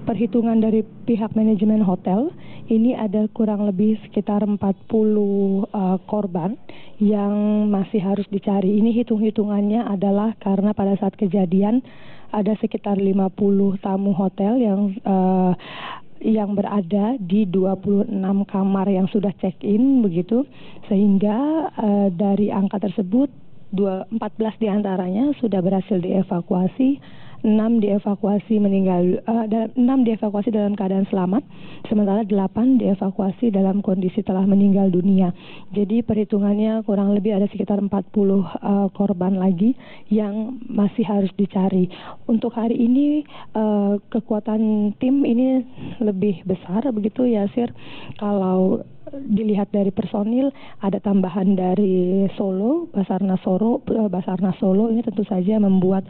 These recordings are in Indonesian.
Perhitungan dari pihak manajemen hotel, ini ada kurang lebih sekitar 40 korban yang masih harus dicari. Ini hitung-hitungannya adalah karena pada saat kejadian ada sekitar 50 tamu hotel yang berada di 26 kamar yang sudah check-in begitu, sehingga dari angka tersebut 14 diantaranya sudah berhasil dievakuasi, 6 dievakuasi dalam keadaan selamat, sementara 8 dievakuasi dalam kondisi telah meninggal dunia. Jadi perhitungannya kurang lebih ada sekitar 40 korban lagi yang masih harus dicari. Untuk hari ini kekuatan tim ini lebih besar begitu ya Sir. Kalau dilihat dari personil, ada tambahan dari Solo, Basarnas Solo ini tentu saja membuat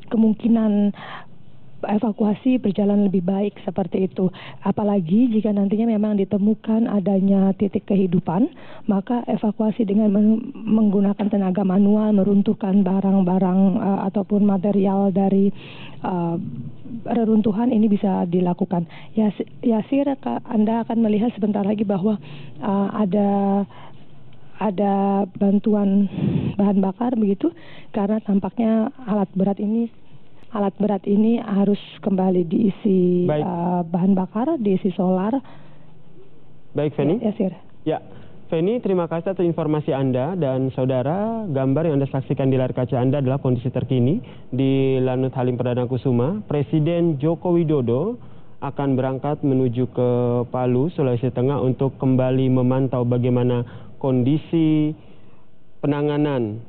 kemungkinan evakuasi berjalan lebih baik seperti itu. Apalagi jika nantinya memang ditemukan adanya titik kehidupan, maka evakuasi dengan menggunakan tenaga manual, meruntuhkan barang-barang ataupun material dari reruntuhan ini bisa dilakukan. Yasir, Anda akan melihat sebentar lagi bahwa ada bantuan bahan bakar begitu, karena tampaknya alat berat ini harus kembali diisi bahan bakar, diisi solar. Baik, Feni. Ya, Sir. Ya, Feni, terima kasih atas informasi Anda. Dan saudara, gambar yang Anda saksikan di layar kaca Anda adalah kondisi terkini di Lanut Halim Perdana Kusuma. Presiden Joko Widodo akan berangkat menuju ke Palu, Sulawesi Tengah untuk kembali memantau bagaimana kondisi penanganan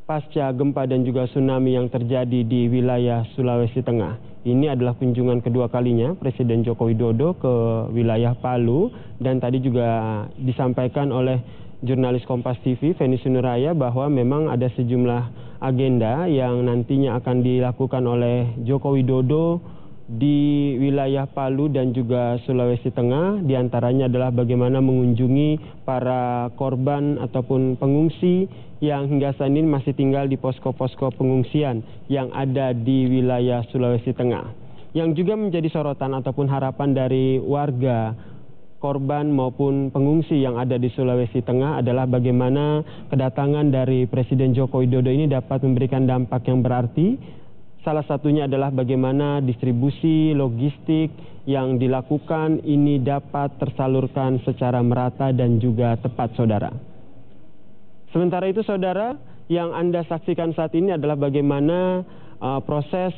pasca gempa dan juga tsunami yang terjadi di wilayah Sulawesi Tengah. Ini adalah kunjungan kedua kalinya Presiden Joko Widodo ke wilayah Palu, dan tadi juga disampaikan oleh jurnalis Kompas TV Feni Sunuraya bahwa memang ada sejumlah agenda yang nantinya akan dilakukan oleh Joko Widodo di wilayah Palu dan juga Sulawesi Tengah. Di antaranya adalah bagaimana mengunjungi para korban ataupun pengungsi yang hingga saat ini masih tinggal di posko-posko pengungsian yang ada di wilayah Sulawesi Tengah. Yang juga menjadi sorotan ataupun harapan dari warga korban maupun pengungsi yang ada di Sulawesi Tengah adalah bagaimana kedatangan dari Presiden Joko Widodo ini dapat memberikan dampak yang berarti. Salah satunya adalah bagaimana distribusi logistik yang dilakukan ini dapat tersalurkan secara merata dan juga tepat, saudara. Sementara itu, saudara, yang Anda saksikan saat ini adalah bagaimana proses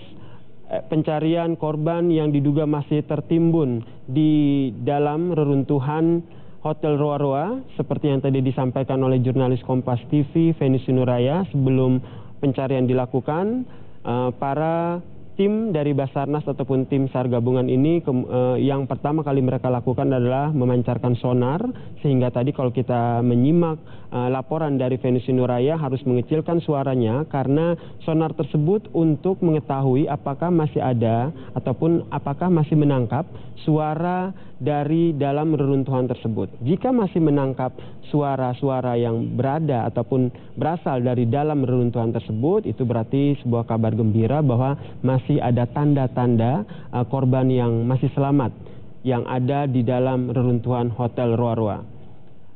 pencarian korban yang diduga masih tertimbun di dalam reruntuhan Hotel Roa-Roa, seperti yang tadi disampaikan oleh jurnalis Kompas TV Feni Sunuraya. Sebelum pencarian dilakukan, para tim dari Basarnas ataupun tim SAR gabungan ini yang pertama kali mereka lakukan adalah memancarkan sonar, sehingga tadi kalau kita menyimak laporan dari Feni Sunuraya harus mengecilkan suaranya karena sonar tersebut untuk mengetahui apakah masih ada ataupun apakah masih menangkap suara dari dalam reruntuhan tersebut. Jika masih menangkap suara-suara yang berada ataupun berasal dari dalam reruntuhan tersebut, itu berarti sebuah kabar gembira bahwa masih ada tanda-tanda korban yang masih selamat yang ada di dalam reruntuhan Hotel Roa-Roa.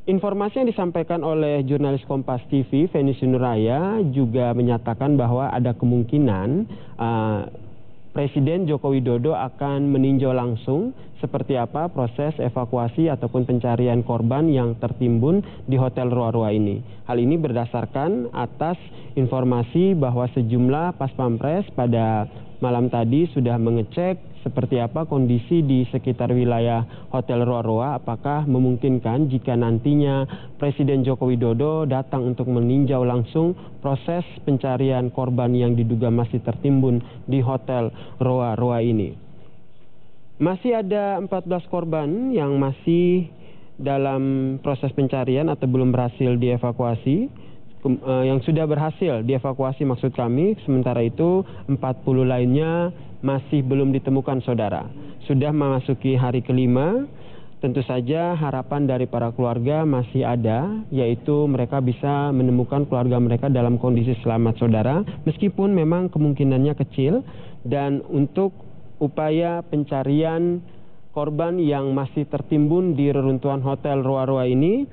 Informasi yang disampaikan oleh jurnalis Kompas TV Feni Sunuraya juga menyatakan bahwa ada kemungkinan Presiden Joko Widodo akan meninjau langsung seperti apa proses evakuasi ataupun pencarian korban yang tertimbun di Hotel Roa-Roa ini. Hal ini berdasarkan atas informasi bahwa sejumlah Paspampres pada malam tadi sudah mengecek seperti apa kondisi di sekitar wilayah Hotel Roa-Roa, apakah memungkinkan jika nantinya Presiden Joko Widodo datang untuk meninjau langsung proses pencarian korban yang diduga masih tertimbun di Hotel Roa-Roa ini. Masih ada 14 korban yang masih dalam proses pencarian atau belum berhasil dievakuasi. Yang sudah berhasil dievakuasi maksud kami, sementara itu 40 lainnya masih belum ditemukan, saudara. Sudah memasuki hari kelima, tentu saja harapan dari para keluarga masih ada, yaitu mereka bisa menemukan keluarga mereka dalam kondisi selamat, saudara. Meskipun memang kemungkinannya kecil, dan untuk upaya pencarian korban yang masih tertimbun di reruntuhan Hotel Roa-Roa ini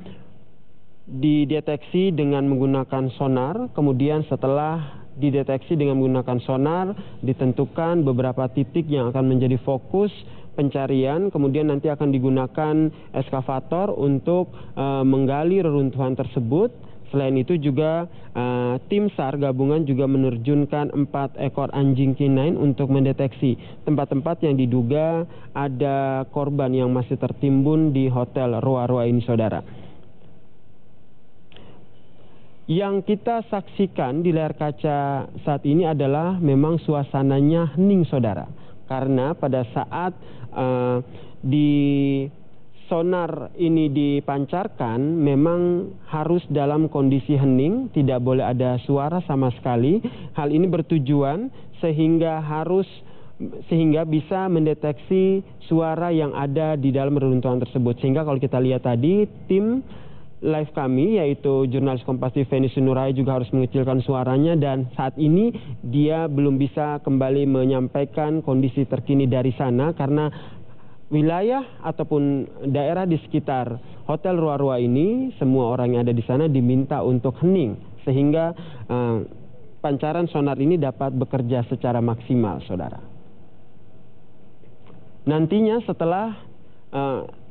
dideteksi dengan menggunakan sonar. Kemudian setelah dideteksi dengan menggunakan sonar, ditentukan beberapa titik yang akan menjadi fokus pencarian. Kemudian nanti akan digunakan eskavator untuk menggali reruntuhan tersebut. Selain itu juga tim SAR gabungan juga menerjunkan 4 ekor anjing K9 untuk mendeteksi tempat-tempat yang diduga ada korban yang masih tertimbun di Hotel Roa-Roa ini, saudara. Yang kita saksikan di layar kaca saat ini adalah memang suasananya hening, saudara. Karena pada saat di sonar ini dipancarkan memang harus dalam kondisi hening, tidak boleh ada suara sama sekali. Hal ini bertujuan sehingga bisa mendeteksi suara yang ada di dalam reruntuhan tersebut. Sehingga kalau kita lihat tadi, tim live kami yaitu jurnalis Kompas TV Feni Sunuraya juga harus mengecilkan suaranya, dan saat ini dia belum bisa kembali menyampaikan kondisi terkini dari sana karena wilayah ataupun daerah di sekitar Hotel Roa-Roa ini, semua orang yang ada di sana diminta untuk hening sehingga pancaran sonar ini dapat bekerja secara maksimal, saudara. Nantinya setelah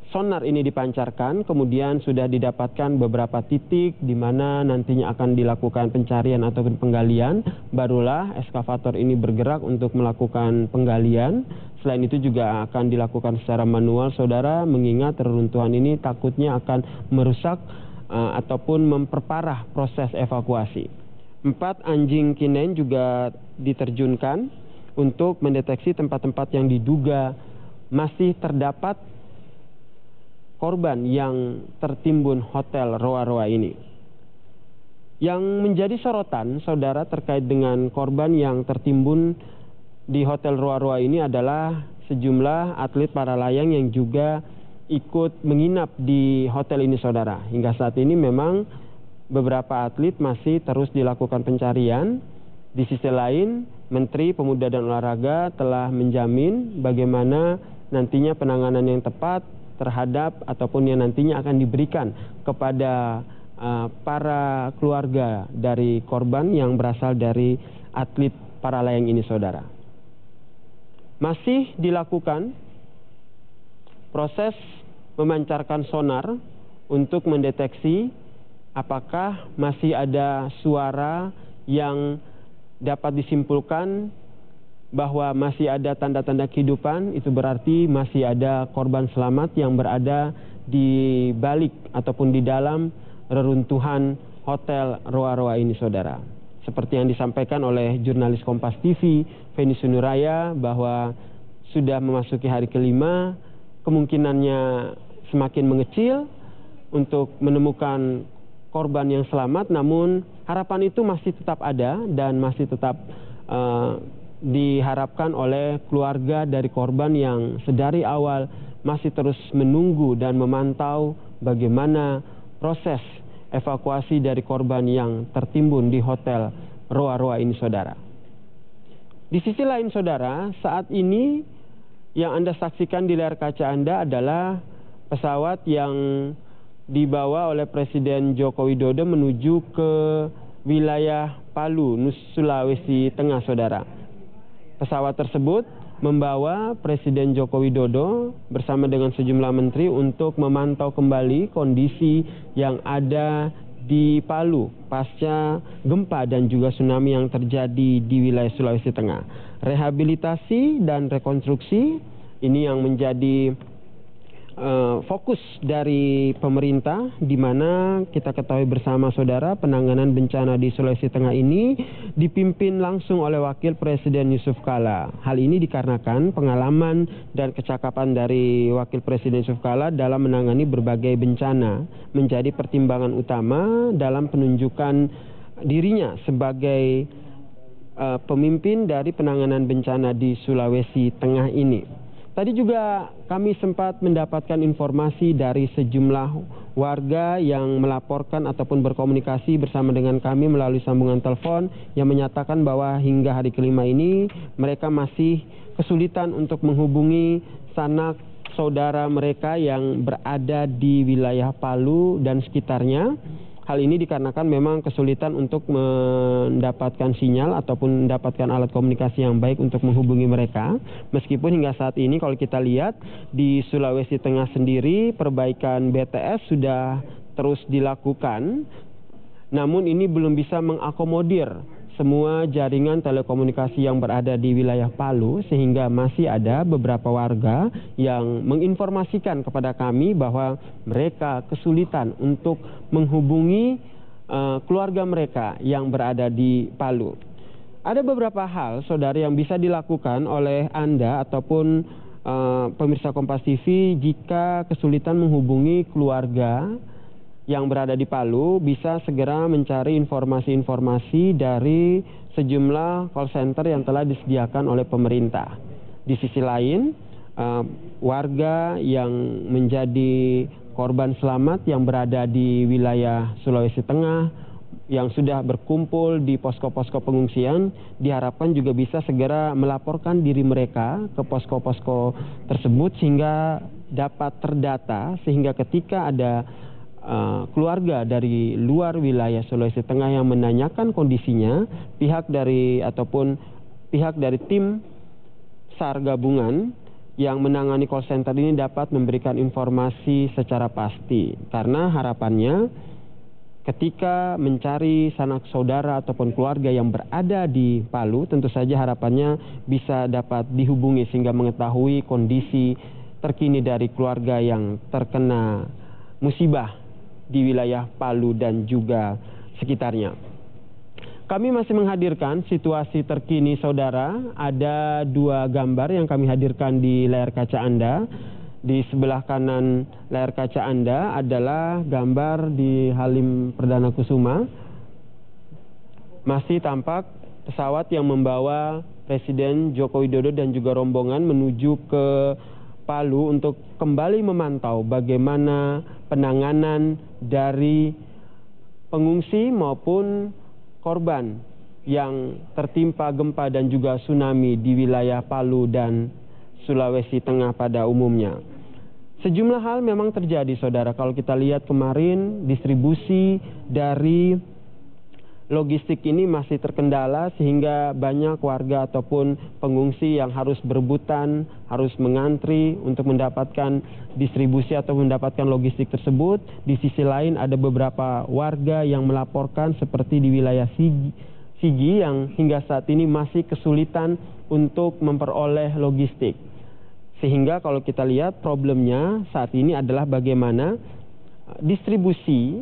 sonar ini dipancarkan, kemudian sudah didapatkan beberapa titik di mana nantinya akan dilakukan pencarian ataupun penggalian, barulah eskavator ini bergerak untuk melakukan penggalian. Selain itu juga akan dilakukan secara manual, saudara, mengingat reruntuhan ini takutnya akan merusak ataupun memperparah proses evakuasi. 4 anjing K9 juga diterjunkan untuk mendeteksi tempat-tempat yang diduga masih terdapat korban yang tertimbun Hotel Roa-Roa ini. Yang menjadi sorotan, saudara, terkait dengan korban yang tertimbun di Hotel Roa-Roa ini adalah sejumlah atlet para layang yang juga ikut menginap di hotel ini, saudara. Hingga saat ini memang beberapa atlet masih terus dilakukan pencarian. Di sisi lain, Menteri Pemuda dan Olahraga telah menjamin bagaimana nantinya penanganan yang tepat terhadap ataupun yang nantinya akan diberikan kepada para keluarga dari korban yang berasal dari atlet para layang ini, saudara. Masih dilakukan proses memancarkan sonar untuk mendeteksi apakah masih ada suara yang dapat disimpulkan bahwa masih ada tanda-tanda kehidupan. Itu berarti masih ada korban selamat yang berada di balik ataupun di dalam reruntuhan Hotel Roa-Roa ini, saudara. Seperti yang disampaikan oleh jurnalis Kompas TV Feni Sunuraya bahwa sudah memasuki hari kelima, kemungkinannya semakin mengecil untuk menemukan korban yang selamat, namun harapan itu masih tetap ada dan masih tetap diharapkan oleh keluarga dari korban yang sedari awal masih terus menunggu dan memantau bagaimana proses evakuasi dari korban yang tertimbun di Hotel Roa-Roa ini, saudara. Di sisi lain, saudara, saat ini yang Anda saksikan di layar kaca Anda adalah pesawat yang dibawa oleh Presiden Joko Widodo menuju ke wilayah Palu, Sulawesi Tengah, saudara. Pesawat tersebut membawa Presiden Joko Widodo bersama dengan sejumlah menteri untuk memantau kembali kondisi yang ada di Palu pasca gempa dan juga tsunami yang terjadi di wilayah Sulawesi Tengah. Rehabilitasi dan rekonstruksi ini yang menjadi fokus dari pemerintah, di mana kita ketahui bersama, saudara, penanganan bencana di Sulawesi Tengah ini dipimpin langsung oleh Wakil Presiden Yusuf Kala. Hal ini dikarenakan pengalaman dan kecakapan dari Wakil Presiden Yusuf Kala dalam menangani berbagai bencana menjadi pertimbangan utama dalam penunjukan dirinya sebagai pemimpin dari penanganan bencana di Sulawesi Tengah ini. Tadi juga kami sempat mendapatkan informasi dari sejumlah warga yang melaporkan ataupun berkomunikasi bersama dengan kami melalui sambungan telepon yang menyatakan bahwa hingga hari kelima ini mereka masih kesulitan untuk menghubungi sanak saudara mereka yang berada di wilayah Palu dan sekitarnya. Hal ini dikarenakan memang kesulitan untuk mendapatkan sinyal ataupun mendapatkan alat komunikasi yang baik untuk menghubungi mereka. Meskipun hingga saat ini kalau kita lihat di Sulawesi Tengah sendiri perbaikan BTS sudah terus dilakukan. Namun ini belum bisa mengakomodir semua jaringan telekomunikasi yang berada di wilayah Palu, sehingga masih ada beberapa warga yang menginformasikan kepada kami bahwa mereka kesulitan untuk menghubungi keluarga mereka yang berada di Palu. Ada beberapa hal, saudara, yang bisa dilakukan oleh Anda ataupun pemirsa Kompas TV jika kesulitan menghubungi keluarga yang berada di Palu. Bisa segera mencari informasi-informasi dari sejumlah call center yang telah disediakan oleh pemerintah. Di sisi lain, warga yang menjadi korban selamat yang berada di wilayah Sulawesi Tengah yang sudah berkumpul di posko-posko pengungsian diharapkan juga bisa segera melaporkan diri mereka ke posko-posko tersebut sehingga dapat terdata, sehingga ketika ada keluarga dari luar wilayah Sulawesi Tengah yang menanyakan kondisinya, pihak dari tim SAR gabungan yang menangani call center ini dapat memberikan informasi secara pasti. Karena harapannya ketika mencari sanak saudara ataupun keluarga yang berada di Palu, tentu saja harapannya bisa dapat dihubungi sehingga mengetahui kondisi terkini dari keluarga yang terkena musibah di wilayah Palu dan juga sekitarnya. Kami masih menghadirkan situasi terkini, saudara. Ada dua gambar yang kami hadirkan di layar kaca Anda. Di sebelah kanan layar kaca Anda adalah gambar di Halim Perdana Kusuma. Masih tampak pesawat yang membawa Presiden Joko Widodo dan juga rombongan menuju ke Palu untuk kembali memantau bagaimana penanganan dari pengungsi maupun korban yang tertimpa gempa dan juga tsunami di wilayah Palu dan Sulawesi Tengah pada umumnya. Sejumlah hal memang terjadi, saudara. Kalau kita lihat kemarin distribusi dari logistik ini masih terkendala sehingga banyak warga ataupun pengungsi yang harus berebutan, harus mengantri untuk mendapatkan distribusi atau mendapatkan logistik tersebut. Di sisi lain ada beberapa warga yang melaporkan seperti di wilayah Sigi yang hingga saat ini masih kesulitan untuk memperoleh logistik. Sehingga kalau kita lihat problemnya saat ini adalah bagaimana distribusi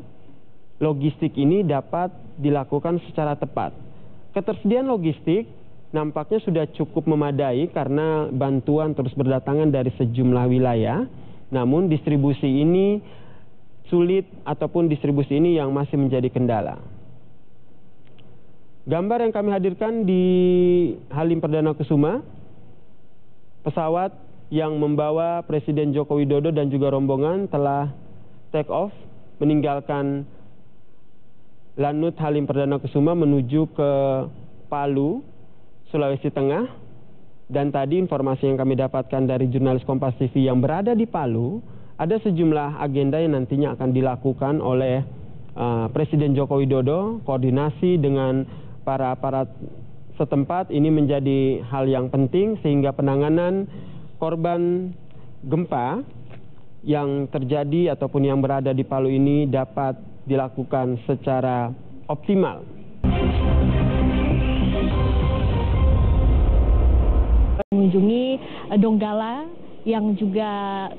logistik ini dapat dilakukan secara tepat. Ketersediaan logistik nampaknya sudah cukup memadai karena bantuan terus berdatangan dari sejumlah wilayah. Namun distribusi ini sulit ataupun distribusi ini yang masih menjadi kendala. Gambar yang kami hadirkan di Halim Perdana Kusuma, pesawat yang membawa Presiden Joko Widodo dan juga rombongan telah take off meninggalkan Lanut Halim Perdana Kusuma menuju ke Palu, Sulawesi Tengah. Dan tadi informasi yang kami dapatkan dari jurnalis Kompas TV yang berada di Palu, ada sejumlah agenda yang nantinya akan dilakukan oleh Presiden Joko Widodo, koordinasi dengan para aparat setempat. Ini menjadi hal yang penting sehingga penanganan korban gempa yang terjadi ataupun yang berada di Palu ini dapat dilakukan secara optimal. Mengunjungi Donggala yang juga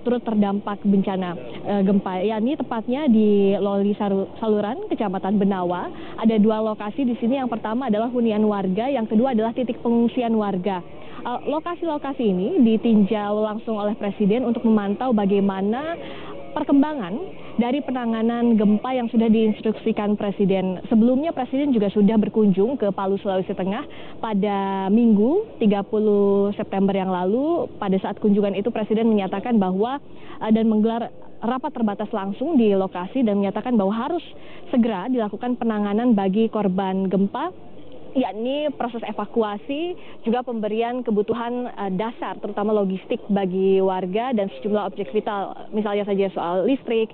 turut terdampak bencana gempa, yakni tepatnya di Loli Saluran, Kecamatan Benawa. Ada dua lokasi di sini. Yang pertama adalah hunian warga, yang kedua adalah titik pengungsian warga. Lokasi-lokasi ini ditinjau langsung oleh Presiden untuk memantau bagaimana perkembangan dari penanganan gempa yang sudah diinstruksikan Presiden. Sebelumnya Presiden juga sudah berkunjung ke Palu, Sulawesi Tengah pada Minggu 30 September yang lalu. Pada saat kunjungan itu Presiden menyatakan bahwa dan menggelar rapat terbatas langsung di lokasi dan menyatakan bahwa harus segera dilakukan penanganan bagi korban gempa, yakni proses evakuasi, juga pemberian kebutuhan dasar, terutama logistik bagi warga dan sejumlah objek vital, misalnya saja soal listrik,